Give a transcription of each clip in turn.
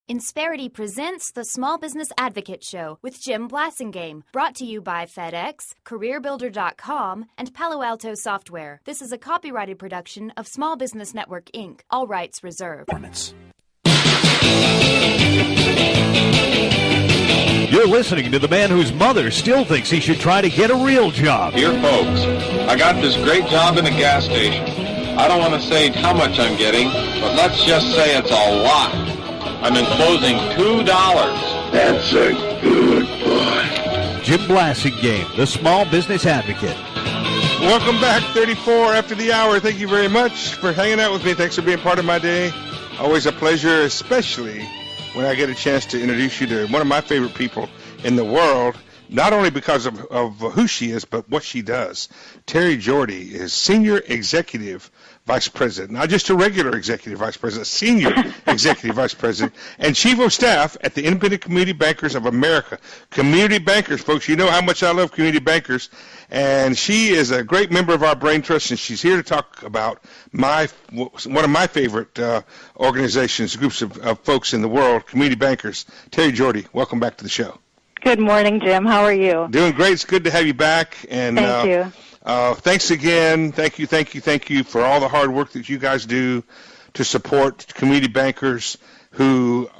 Insperity presents the Small Business Advocate Show with Jim Blasingame, brought to you by FedEx, CareerBuilder.com, and Palo Alto Software. This is a copyrighted production of Small Business Network, Inc., all rights reserved. You're listening to the man whose mother still thinks he should try to get a real job. Dear folks, I got this great job in a gas station. I don't want to say how much I'm getting, but let's just say it's a lot. I'm enclosing $2. That's a good boy. Jim Blasingame, the Small Business Advocate. Welcome back, 34 after the hour. Thank you very much for hanging out with me. Thanks for being part of my day. Always a pleasure, especially when I get a chance to introduce you to one of my favorite people in the world, not only because of who she is, but what she does. Terry Jorde is Senior Executive Vice President, not just a regular Executive Vice President, Senior Executive Vice President, and Chief of Staff at the Independent Community Bankers of America. Community bankers, folks, you know how much I love community bankers, and she is a great member of our Brain Trust, and she's here to talk about one of my favorite organizations, groups of folks in the world, community bankers. Terry Jorde, welcome back to the show. Good morning, Jim. How are you? Doing great. It's good to have you back. And thank you. Thanks again. Thank you for all the hard work that you guys do to support community bankers any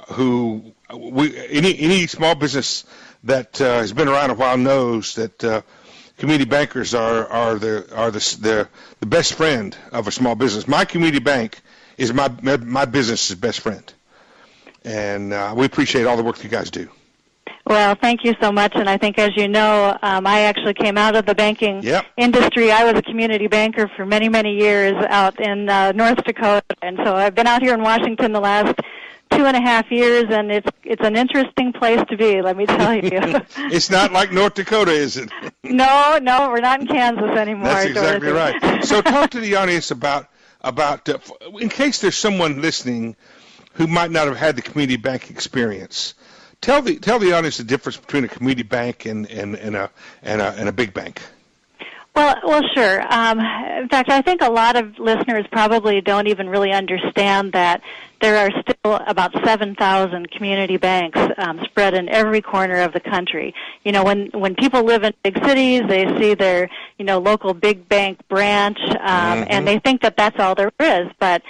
small business that has been around a while knows that community bankers are the best friend of a small business. My community bank is my business's best friend, and we appreciate all the work you guys do. Well, thank you so much, and I think, as you know, I actually came out of the banking industry. I was a community banker for many, many years out in North Dakota, and so I've been out here in Washington the last 2.5 years, and it's an interesting place to be, let me tell you. It's not like North Dakota, is it? No, we're not in Kansas anymore. That's exactly Dorothy. right. So talk to the audience about in case there's someone listening who might not have had the community bank experience. Tell the audience the difference between a community bank and a big bank. Well, sure. In fact, I think a lot of listeners probably don't even really understand that there are still about 7,000 community banks spread in every corner of the country. You know, when people live in big cities, they see their, local big bank branch, and they think that that's all there is. But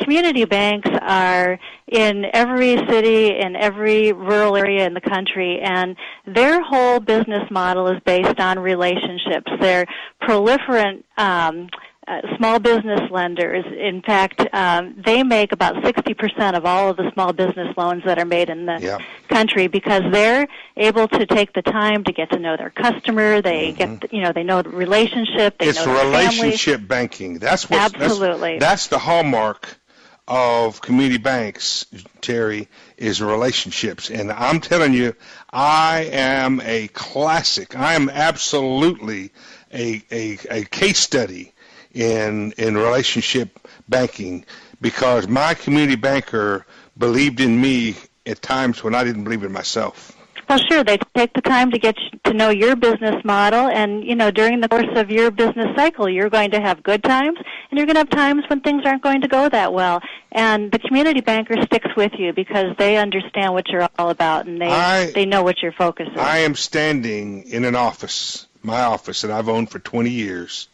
community banks are in every city, in every rural area in the country, and their whole business model is based on relationships. They're proliferant small business lenders. In fact, they make about 60% of all of the small business loans that are made in the country because they're able to take the time to get to know their customer. They they know the relationship. They it's know their relationship family. banking. That's what Absolutely. That's the hallmark of community banks, Terry, is relationships. And I'm telling you, I am a classic. I am absolutely a case study in relationship banking because my community banker believed in me at times when I didn't believe in myself. Well, sure. They take the time to get to know your business model, and, during the course of your business cycle, you're going to have good times, and you're going to have times when things aren't going to go that well. And the community banker sticks with you because they understand what you're all about, and they know what your focus is. I am standing in an office, my office, that I've owned for 20 years,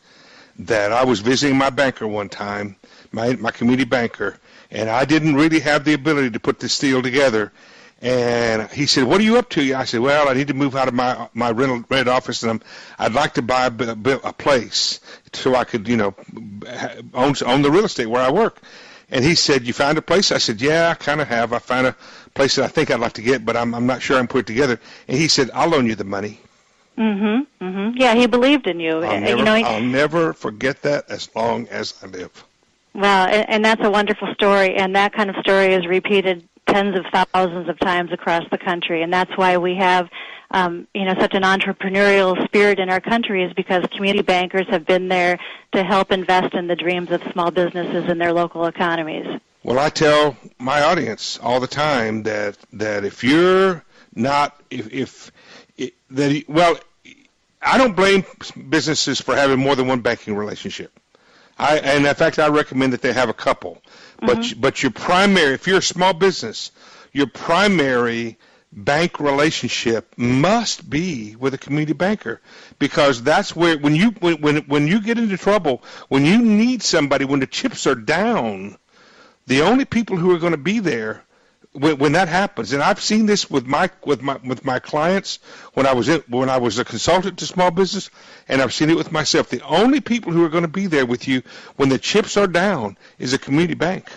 that I was visiting my banker one time, my community banker, and I didn't really have the ability to put this deal together. And he said, "What are you up to?" I said, "Well, I need to move out of my rented office, and I'd like to buy a place so I could, own the real estate where I work." And he said, "You found a place?" I said, "Yeah, I kind of have. I found a place that I think I'd like to get, but I'm not sure I can put it together." And he said, "I'll loan you the money." Yeah, he believed in you. I'll never forget that as long as I live. Well, and that's a wonderful story, and that kind of story is repeated tens of thousands of times across the country, and that's why we have, such an entrepreneurial spirit in our country is because community bankers have been there to help invest in the dreams of small businesses in their local economies. Well, I tell my audience all the time that if you're not, I don't blame businesses for having more than one banking relationship. And in fact, I recommend that they have a couple. But your primary, if you're a small business, your primary bank relationship must be with a community banker, because that's where when you get into trouble, when you need somebody, when the chips are down, the only people who are going to be there when that happens, and I've seen this with my clients when I was a consultant to small business, and I've seen it with myself. The only people who are going to be there with you when the chips are down is a community bank.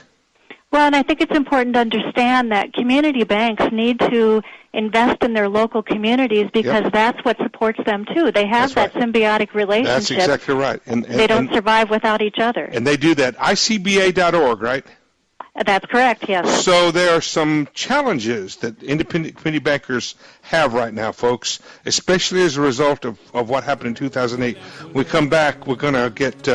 Well, and I think it's important to understand that community banks need to invest in their local communities, because that's what supports them too. They have that symbiotic relationship. That's exactly right. And they don't survive without each other. And they do that. ICBA.org, right? That's correct, yes. So there are some challenges that independent community bankers have right now, folks, especially as a result of what happened in 2008. When we come back, we're going to get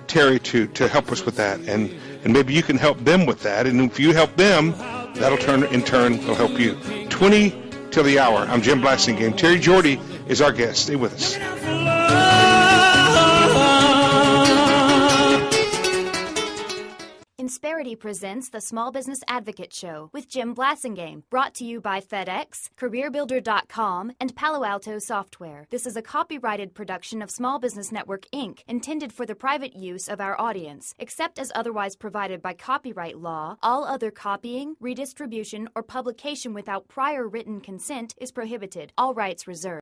Terry to help us with that, and maybe you can help them with that. And if you help them, that'll in turn will help you. 20 till the hour. I'm Jim Blasingame. Terry Jorde is our guest. Stay with us. Insperity presents the Small Business Advocate Show with Jim Blasingame, brought to you by FedEx, CareerBuilder.com, and Palo Alto Software. This is a copyrighted production of Small Business Network, Inc., intended for the private use of our audience. Except as otherwise provided by copyright law, all other copying, redistribution, or publication without prior written consent is prohibited. All rights reserved.